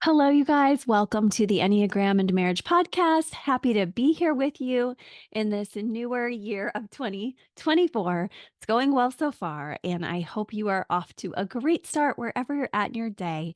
Hello, you guys. Welcome to the Enneagram and Marriage podcast. Happy to be here with you in this newer year of 2024. It's going well so far, and I hope you are off to a great start wherever you're at in your day.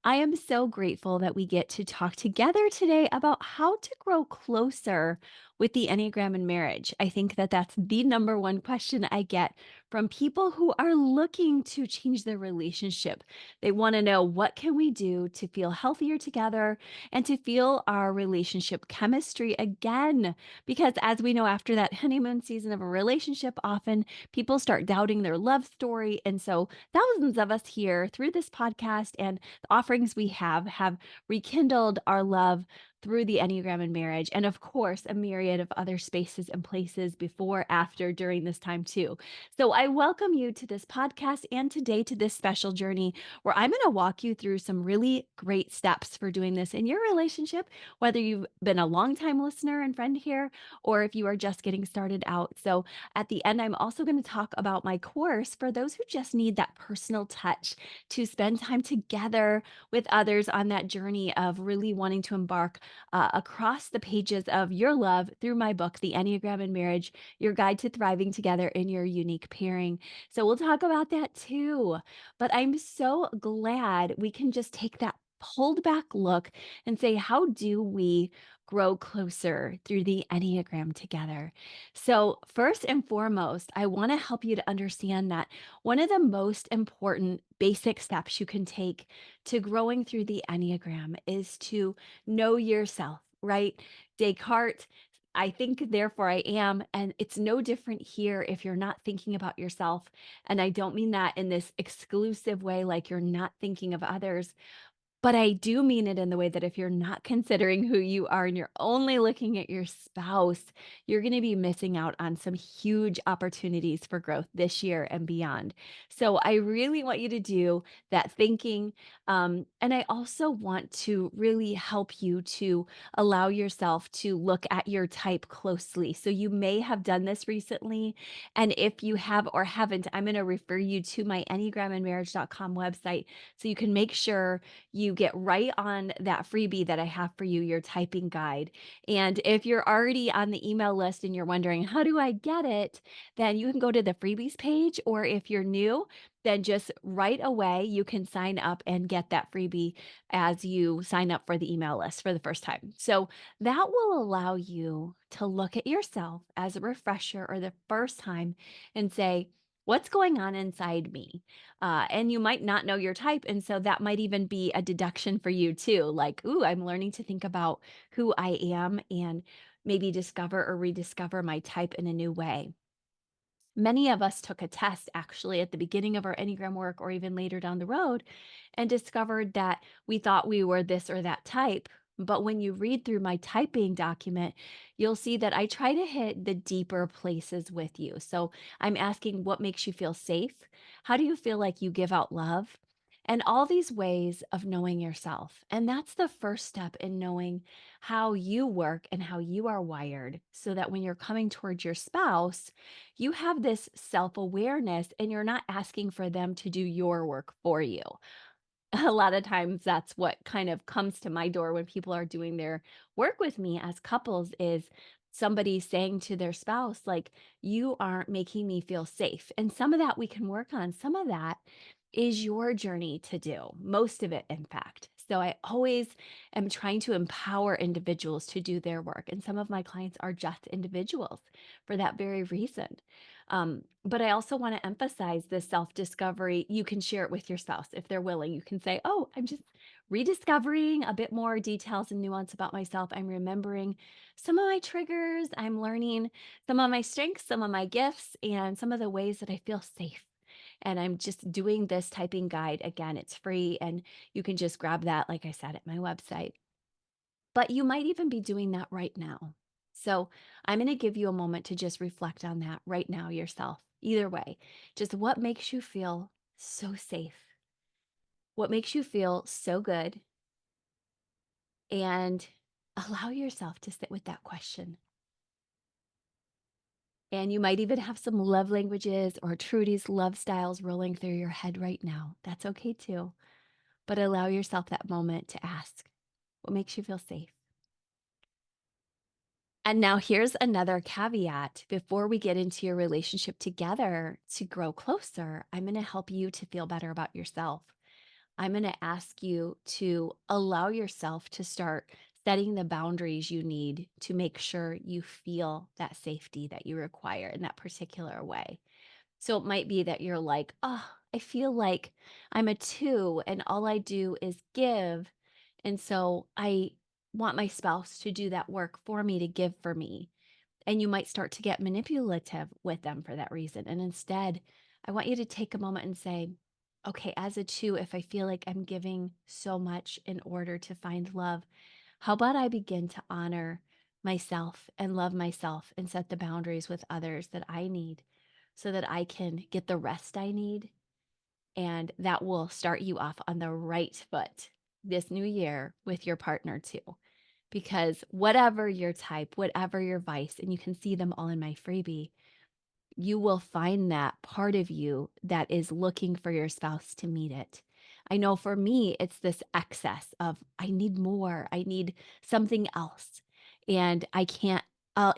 I am so grateful that we get to talk together today about how to grow closer with the Enneagram and marriage. I think that that's the number one question I get from people who are looking to change their relationship. They want to know, what can we do to feel healthier together and to feel our relationship chemistry again? Because as we know, after that honeymoon season of a relationship, often people start doubting their love story. And so thousands of us here through this podcast and the offerings we have rekindled our love through the Enneagram and marriage. And of course, a myriad of other spaces and places before, after, during this time too. So I welcome you to this podcast and today to this special journey where I'm going to walk you through some really great steps for doing this in your relationship, whether you've been a longtime listener and friend here, or if you are just getting started out. So at the end, I'm also going to talk about my course for those who just need that personal touch to spend time together with others on that journey of really wanting to embark across the pages of your love through my book, The Enneagram and Marriage, Your Guide to Thriving Together in Your Unique Pairing. So we'll talk about that too. But I'm so glad we can just take that pulled back look and say, how do we grow closer through the Enneagram together? So, first and foremost, I want to help you to understand that one of the most important basic steps you can take to growing through the Enneagram is to know yourself, right? Descartes, I think, therefore I am. And it's no different here if you're not thinking about yourself. And I don't mean that in this exclusive way, like you're not thinking of others, but I do mean it in the way that if you're not considering who you are and you're only looking at your spouse, you're going to be missing out on some huge opportunities for growth this year and beyond. So I really want you to do that thinking. And I also want to really help you to allow yourself to look at your type closely. So you may have done this recently. And if you have or haven't, I'm going to refer you to my enneagramandmarriage.com website so you can make sure you get right on that freebie that I have for you, your typing guide. And if you're already on the email list and you're wondering, how do I get it? Then you can go to the freebies page, or if you're new, then just right away you can sign up and get that freebie as you sign up for the email list for the first time. So that will allow you to look at yourself as a refresher or the first time and say, what's going on inside me? And you might not know your type. And so that might even be a deduction for you too. Like, ooh, I'm learning to think about who I am and maybe discover or rediscover my type in a new way. Many of us took a test actually at the beginning of our Enneagram work or even later down the road and discovered that we thought we were this or that type. But when you read through my typing document, you'll see that I try to hit the deeper places with you. So I'm asking, what makes you feel safe? How do you feel like you give out love? And all these ways of knowing yourself. And that's the first step in knowing how you work and how you are wired so that when you're coming towards your spouse, you have this self awareness and you're not asking for them to do your work for you. A lot of times that's what kind of comes to my door when people are doing their work with me as couples is somebody saying to their spouse, like, you aren't making me feel safe. And some of that we can work on. Some of that is your journey to do, most of it, in fact. So I always am trying to empower individuals to do their work. And some of my clients are just individuals for that very reason. But I also want to emphasize this self discovery. You can share it with your spouse if they're willing. You can say, oh, I'm just rediscovering a bit more details and nuance about myself. I'm remembering some of my triggers. I'm learning some of my strengths, some of my gifts, and some of the ways that I feel safe. And I'm just doing this typing guide. Again, it's free and you can just grab that, like I said, at my website. But you might even be doing that right now. So I'm going to give you a moment to just reflect on that right now yourself. Either way, just what makes you feel so safe? What makes you feel so good? And allow yourself to sit with that question. And you might even have some love languages or Trudy's love styles rolling through your head right now. That's okay too. but allow yourself that moment to ask, what makes you feel safe? And now here's another caveat. Before we get into your relationship together to grow closer, I'm going to help you to feel better about yourself. I'm going to ask you to allow yourself to start setting the boundaries you need to make sure you feel that safety that you require in that particular way. So it might be that you're like, oh, I feel like I'm a two and all I do is give. And so I want my spouse to do that work for me, to give for me. And you might start to get manipulative with them for that reason. And instead, I want you to take a moment and say, okay, as a two, if I feel like I'm giving so much in order to find love, how about I begin to honor myself and love myself and set the boundaries with others that I need so that I can get the rest I need? And that will start you off on the right foot this new year with your partner too. Because whatever your type, whatever your vice, and you can see them all in my freebie, you will find that part of you that is looking for your spouse to meet it. I know for me, it's this excess of I need more, I need something else. And I can't,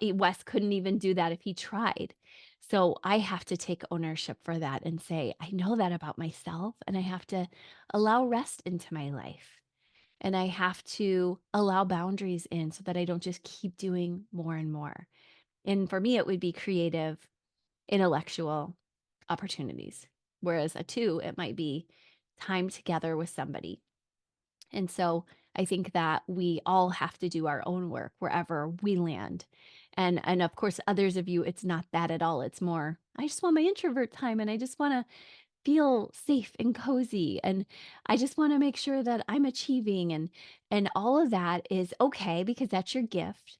Wes couldn't even do that if he tried. So I have to take ownership for that and say, I know that about myself, and I have to allow rest into my life. And I have to allow boundaries in so that I don't just keep doing more and more. And for me, it would be creative, intellectual opportunities. Whereas a two, it might be time together with somebody. And so I think that we all have to do our own work wherever we land. And of course, others of you, it's not that at all. It's more, I just want my introvert time and I just want to feel safe and cozy and I just want to make sure that I'm achieving and all of that is okay because that's your gift.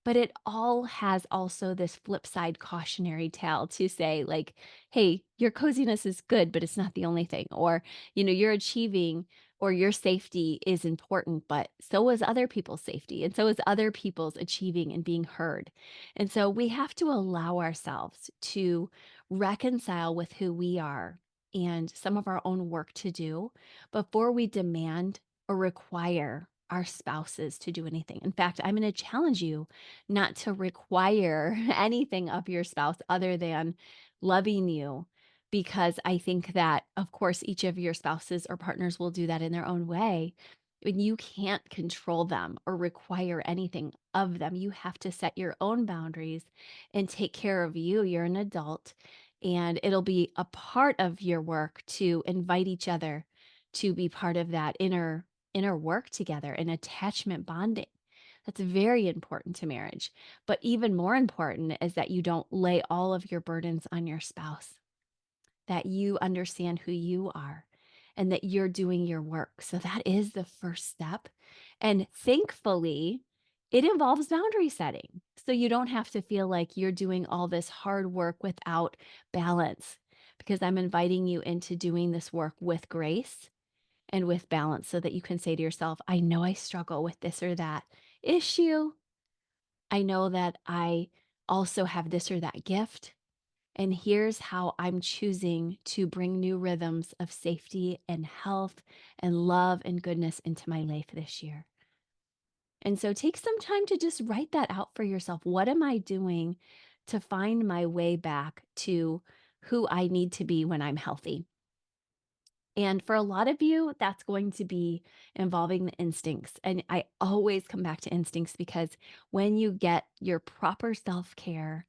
But it all has also this flip side cautionary tale to say, like, hey, your coziness is good, but it's not the only thing. Or, you're achieving or your safety is important, but so is other people's safety. And so is other people's achieving and being heard. And so we have to allow ourselves to reconcile with who we are and some of our own work to do before we demand or require our spouses to do anything. In fact, I'm going to challenge you not to require anything of your spouse other than loving you. Because I think that, of course, each of your spouses or partners will do that in their own way. And you can't control them or require anything of them. You have to set your own boundaries and take care of you. You're an adult, and it'll be a part of your work to invite each other to be part of that inner work together and attachment bonding. That's very important to marriage. But even more important is that you don't lay all of your burdens on your spouse, that you understand who you are and that you're doing your work. So that is the first step. And thankfully, it involves boundary setting. So you don't have to feel like you're doing all this hard work without balance, because I'm inviting you into doing this work with grace and with balance so that you can say to yourself, I know I struggle with this or that issue. I know that I also have this or that gift. And here's how I'm choosing to bring new rhythms of safety and health and love and goodness into my life this year. And so take some time to just write that out for yourself. What am I doing to find my way back to who I need to be when I'm healthy? And for a lot of you, that's going to be involving the instincts. And I always come back to instincts because when you get your proper self care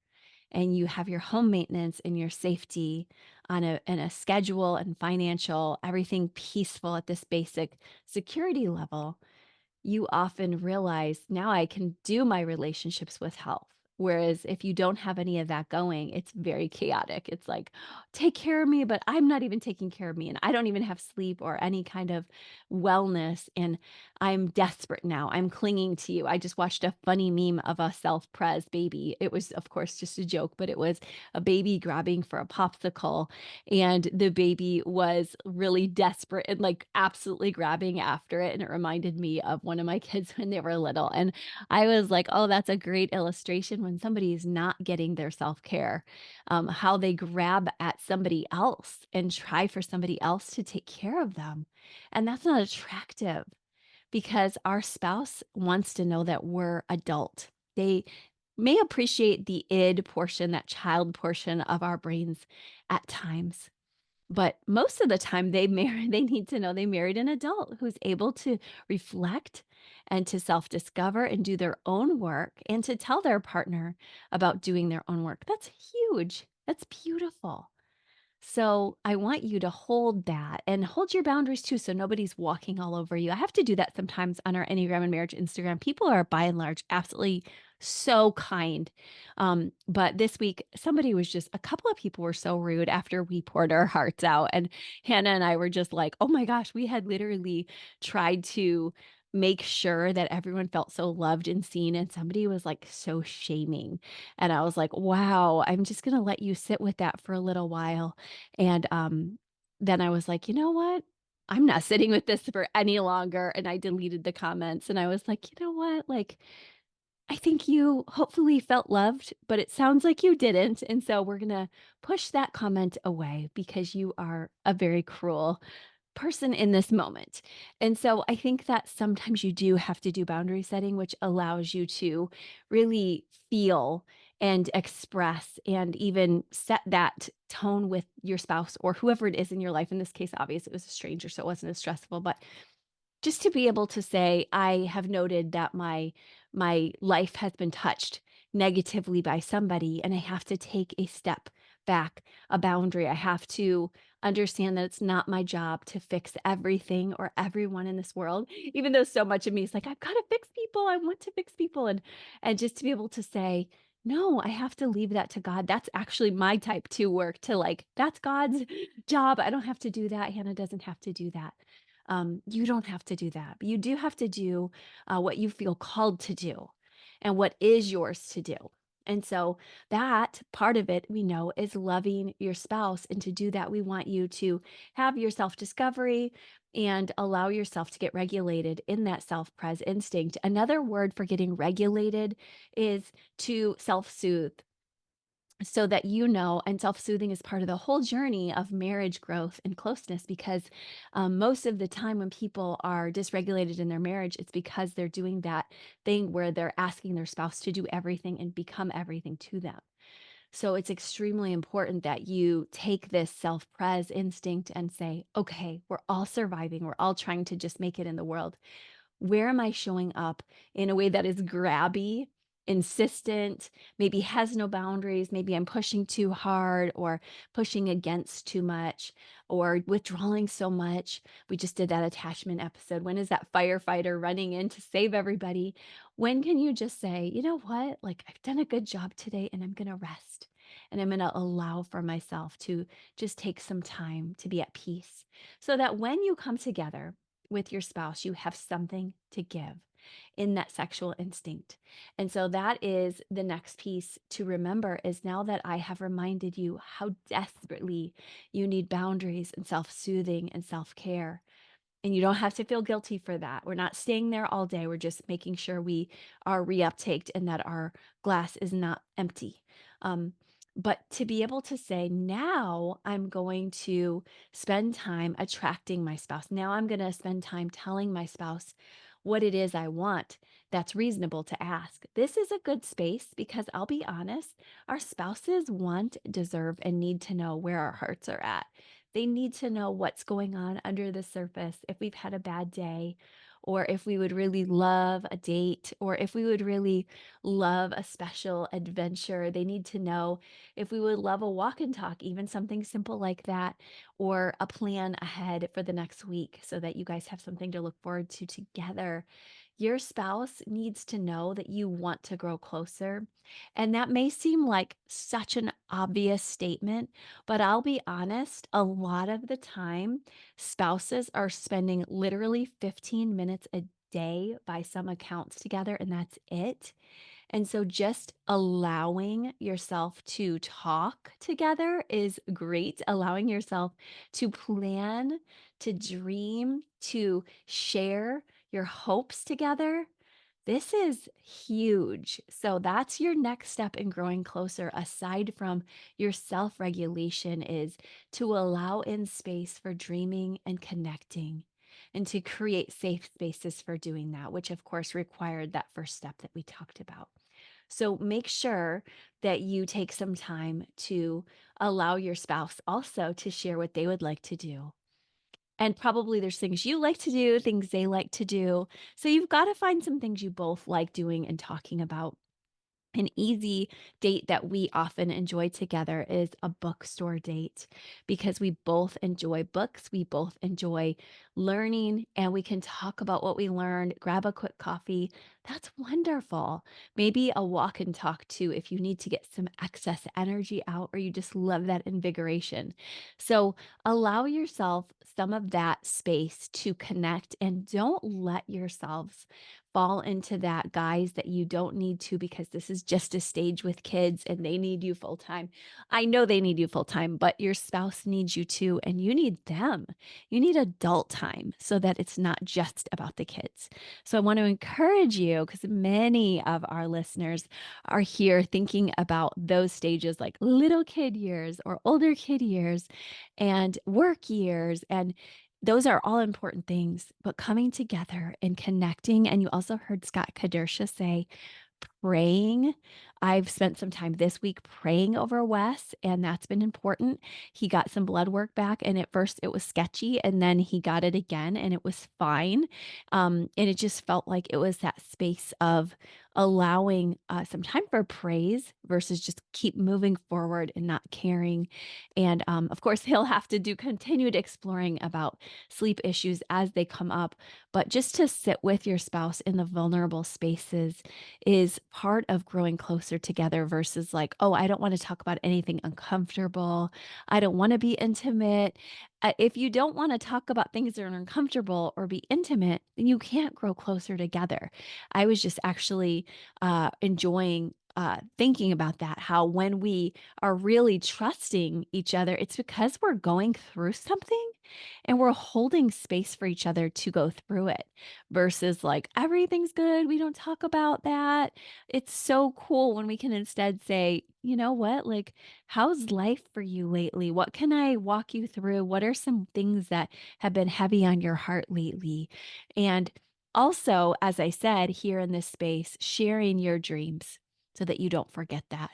and you have your home maintenance and your safety on a schedule and financial, everything peaceful at this basic security level, you often realize now I can do my relationships with health. Whereas if you don't have any of that going, it's very chaotic. It's like, take care of me, but I'm not even taking care of me. And I don't even have sleep or any kind of wellness. And I'm desperate now. I'm clinging to you. I just watched a funny meme of a self-pres baby. It was, of course, just a joke, but it was a baby grabbing for a popsicle, and the baby was really desperate and like absolutely grabbing after it. And it reminded me of one of my kids when they were little. And I was like, oh, that's a great illustration when somebody is not getting their self-care, how they grab at somebody else and try for somebody else to take care of them. And that's not attractive because our spouse wants to know that we're adult. They may appreciate the id portion, that child portion of our brains at times. But most of the time they need to know they married an adult who's able to reflect and to self-discover and do their own work and to tell their partner about doing their own work. That's huge. That's beautiful. So I want you to hold that and hold your boundaries too, so nobody's walking all over you. I have to do that sometimes on our Enneagram and Marriage Instagram. People are by and large absolutely so kind. But this week, a couple of people were so rude after we poured our hearts out. And Hannah and I were just like, oh my gosh, we had literally tried to make sure that everyone felt so loved and seen. And somebody was like so shaming. And I was like, wow, I'm just going to let you sit with that for a little while. And, then I was like, "You know what? I'm not sitting with this for any longer," and I deleted the comments, and I was like, "You know what? Like, I think you hopefully felt loved, but it sounds like you didn't, and so we're gonna push that comment away because you are a very cruel person in this moment." And so I think that sometimes you do have to do boundary setting, which allows you to really feel and express and even set that tone with your spouse or whoever it is in your life. In this case, obviously, it was a stranger, so it wasn't as stressful, but just to be able to say, "I have noted that my life has been touched negatively by somebody, and I have to take a step back, a boundary. I have to understand that it's not my job to fix everything or everyone in this world," even though so much of me is like, "I've gotta fix people, I want to fix people," and just to be able to say, "No, I have to leave that to God." That's actually my type 2 work to, like, that's God's job. I don't have to do that. Hannah doesn't have to do that. You don't have to do that, but you do have to do what you feel called to do and what is yours to do. And so that part of it we know is loving your spouse. And to do that, we want you to have your self discovery and allow yourself to get regulated in that self pres instinct. Another word for getting regulated is to self soothe so that you know, and self-soothing is part of the whole journey of marriage growth and closeness because most of the time when people are dysregulated in their marriage, it's because they're doing that thing where they're asking their spouse to do everything and become everything to them. So it's extremely important that you take this self-pres instinct and say, okay, we're all surviving, we're all trying to just make it in the world. Where am I showing up in a way that is grabby, insistent, maybe has no boundaries? Maybe I'm pushing too hard or pushing against too much or withdrawing so much. We just did that attachment episode. When is that firefighter running in to save everybody? When can you just say, you know what? Like, I've done a good job today and I'm going to rest. And I'm going to allow for myself to just take some time to be at peace so that when you come together, with your spouse, you have something to give in that sexual instinct. And so that is the next piece to remember is now that I have reminded you how desperately you need boundaries and self-soothing and self-care. And you don't have to feel guilty for that. We're not staying there all day. We're just making sure we are reuptaked and that our glass is not empty. Um, but to be able to say, now I'm going to spend time attracting my spouse. Now I'm going to spend time telling my spouse what it is I want that's reasonable to ask. This is a good space because I'll be honest, our spouses want, deserve, and need to know where our hearts are at. They need to know what's going on under the surface, if we've had a bad day, or if we would really love a date, or if we would really love a special adventure. They need to know if we would love a walk and talk, even something simple like that, or a plan ahead for the next week so that you guys have something to look forward to together. Your spouse needs to know that you want to grow closer. And that may seem like such an obvious statement, but I'll be honest, a lot of the time, spouses are spending literally 15 minutes a day by some accounts together, and that's it. And so just allowing yourself to talk together is great. Allowing yourself to plan, to dream, to share your hopes together. This is huge. So that's your next step in growing closer, aside from your self-regulation, is to allow in space for dreaming and connecting and to create safe spaces for doing that, which of course required that first step that we talked about. So make sure that you take some time to allow your spouse also to share what they would like to do. And probably there's things you like to do, things they like to do. So you've got to find some things you both like doing and talking about. An easy date that we often enjoy together is a bookstore date because we both enjoy books. We both enjoy learning and we can talk about what we learned, grab a quick coffee. That's wonderful. Maybe a walk and talk too if you need to get some excess energy out or you just love that invigoration. So allow yourself some of that space to connect and don't let yourselves fall into that, guys, that you don't need to because this is just a stage with kids and they need you full time. I know they need you full time, but your spouse needs you too, and you need them. You need adult time so that it's not just about the kids. So I want to encourage you because many of our listeners are here thinking about those stages like little kid years or older kid years and work years. And those are all important things, but coming together and connecting. And you also heard Scott Kadersha say, praying. I've spent some time this week praying over Wes, and that's been important. He got some blood work back, and at first it was sketchy, and then he got it again, and it was fine. And it just felt like it was that space of allowing some time for praise versus just keep moving forward and not caring. And of course, he'll have to do continued exploring about sleep issues as they come up, but just to sit with your spouse in the vulnerable spaces is part of growing closer together versus like, oh, I don't want to talk about anything uncomfortable. I don't want to be intimate. If you don't want to talk about things that are uncomfortable or be intimate, then you can't grow closer together. I was just actually enjoying thinking about that, how when we are really trusting each other, it's because we're going through something and we're holding space for each other to go through it versus like everything's good. We don't talk about that. It's so cool when we can instead say, you know what, like, how's life for you lately? What can I walk you through? What are some things that have been heavy on your heart lately? And also, as I said, here in this space, sharing your dreams so that you don't forget that.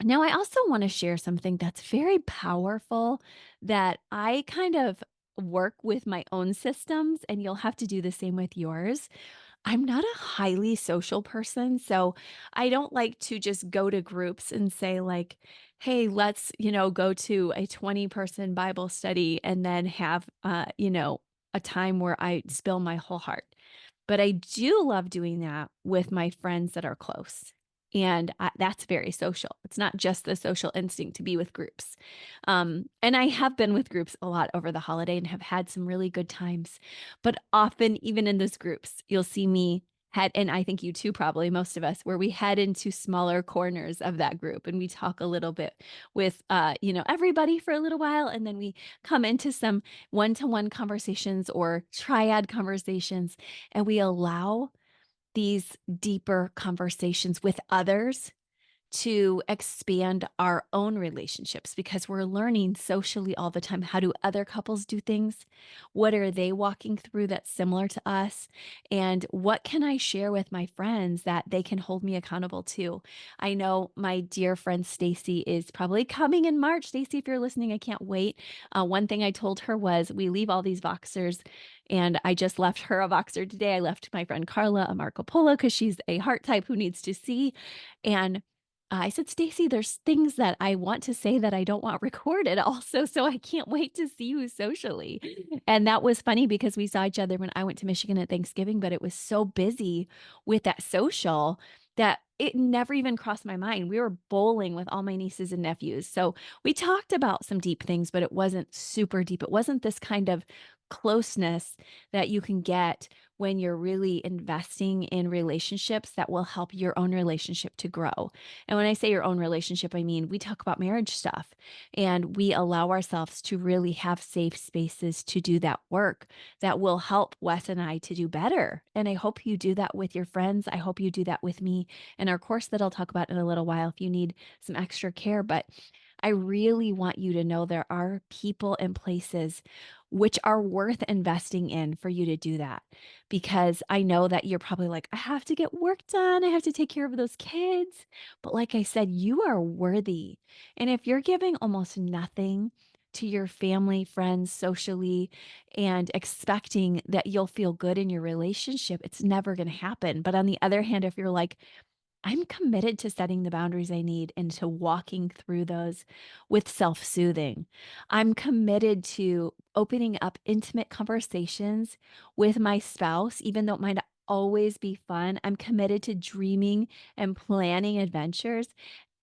Now, I also want to share something that's very powerful that I kind of work with my own systems, and you'll have to do the same with yours. I'm not a highly social person, so I don't like to just go to groups and say like, "Hey, let's, go to a 20-person Bible study and then have, a time where I spill my whole heart." But I do love doing that with my friends that are close. And that's very social. It's not just the social instinct to be with groups. And I have been with groups a lot over the holiday and have had some really good times. But often, even in those groups, you'll see me head, and I think you too, probably most of us, where we head into smaller corners of that group and we talk a little bit with, everybody for a little while. And then we come into some one-to-one conversations or triad conversations, and we allow these deeper conversations with others to expand our own relationships because we're learning socially all the time. How do other couples do things? What are they walking through that's similar to us? And what can I share with my friends that they can hold me accountable to? I know my dear friend Stacy is probably coming in March. Stacy, if you're listening, I can't wait. One thing I told her was we leave all these Voxers, and I just left her a Voxer today. I left my friend Carla a Marco Polo because she's a heart type who needs to see. And I said, Stacy, there's things that I want to say that I don't want recorded also. So I can't wait to see you socially. And that was funny because we saw each other when I went to Michigan at Thanksgiving, but it was so busy with that social that it never even crossed my mind. We were bowling with all my nieces and nephews. So we talked about some deep things, but it wasn't super deep. It wasn't this kind of closeness that you can get when you're really investing in relationships that will help your own relationship to grow. And when I say your own relationship, I mean we talk about marriage stuff and we allow ourselves to really have safe spaces to do that work that will help Wes and I to do better. And I hope you do that with your friends. I hope you do that with me in our course that I'll talk about in a little while if you need some extra care. But I really want you to know there are people and places which are worth investing in for you to do that. Because I know that you're probably like, I have to get work done. I have to take care of those kids. But like I said, you are worthy. And if you're giving almost nothing to your family, friends, socially, and expecting that you'll feel good in your relationship, it's never going to happen. But on the other hand, if you're like, I'm committed to setting the boundaries I need and to walking through those with self soothing. I'm committed to opening up intimate conversations with my spouse, even though it might not always be fun. I'm committed to dreaming and planning adventures.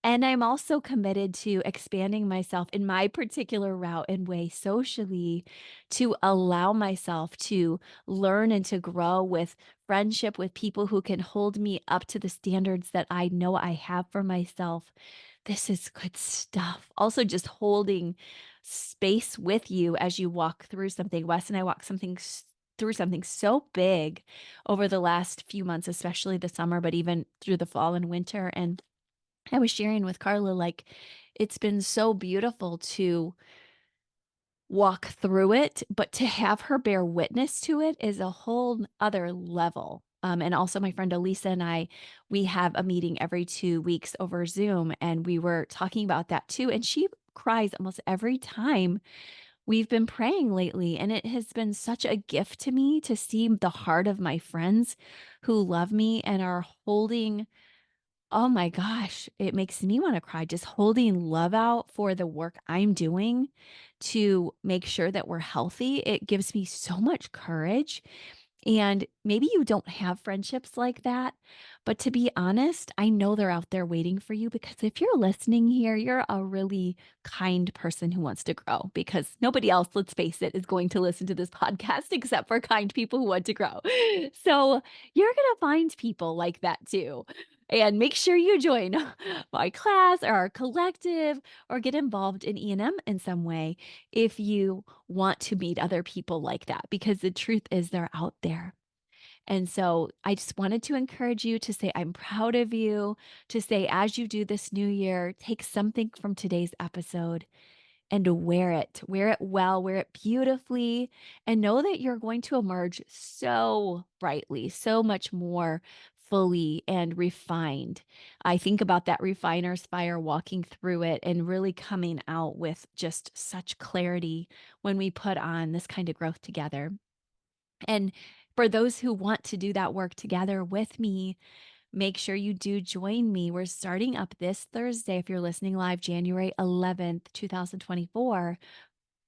And I'm also committed to expanding myself in my particular route and way socially to allow myself to learn and to grow with friendship with people who can hold me up to the standards that I know I have for myself. This is good stuff. Also, just holding space with you as you walk through something. Wes and I walked through something so big over the last few months, especially the summer, but even through the fall and winter. And I was sharing with Carla, like, it's been so beautiful to walk through it, but to have her bear witness to it is a whole other level. And also my friend Elisa and I, we have a meeting every 2 weeks over Zoom, and we were talking about that too. And she cries almost every time we've been praying lately. And it has been such a gift to me to see the heart of my friends who love me and are holding. Oh my gosh, it makes me wanna cry just holding love out for the work I'm doing to make sure that we're healthy. It gives me so much courage, and maybe you don't have friendships like that, but to be honest, I know they're out there waiting for you because if you're listening here, you're a really kind person who wants to grow because nobody else, let's face it, is going to listen to this podcast except for kind people who want to grow. So you're going to find people like that too. And make sure you join my class or our collective or get involved in E&M in some way if you want to meet other people like that, because the truth is they're out there. And so I just wanted to encourage you to say, I'm proud of you, to say, as you do this new year, take something from today's episode and wear it well, wear it beautifully, and know that you're going to emerge so brightly, so much more fully and refined. I think about that refiner's fire walking through it and really coming out with just such clarity when we put on this kind of growth together. And for those who want to do that work together with me, make sure you do join me. We're starting up this Thursday, if you're listening live, January 11th, 2024.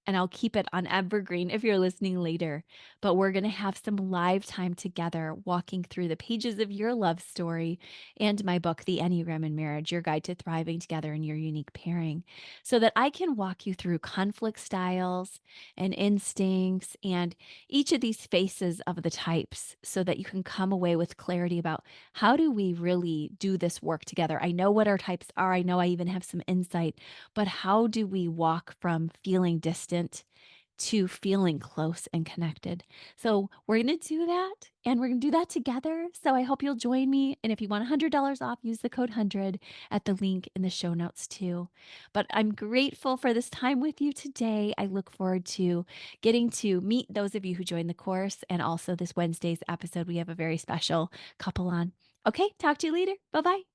And I'll keep it on evergreen if you're listening later. But we're going to have some live time together walking through the pages of your love story and my book, The Enneagram in Marriage, Your Guide to Thriving Together in Your Unique Pairing, so that I can walk you through conflict styles and instincts and each of these faces of the types so that you can come away with clarity about how do we really do this work together. I know what our types are. I know I even have some insight, but how do we walk from feeling distant to feeling close and connected? So we're going to do that and we're going to do that together. So I hope you'll join me. And if you want $100 off, use the code 100 at the link in the show notes too. But I'm grateful for this time with you today. I look forward to getting to meet those of you who joined the course. And also this Wednesday's episode, we have a very special couple on. Okay, talk to you later. Bye-bye.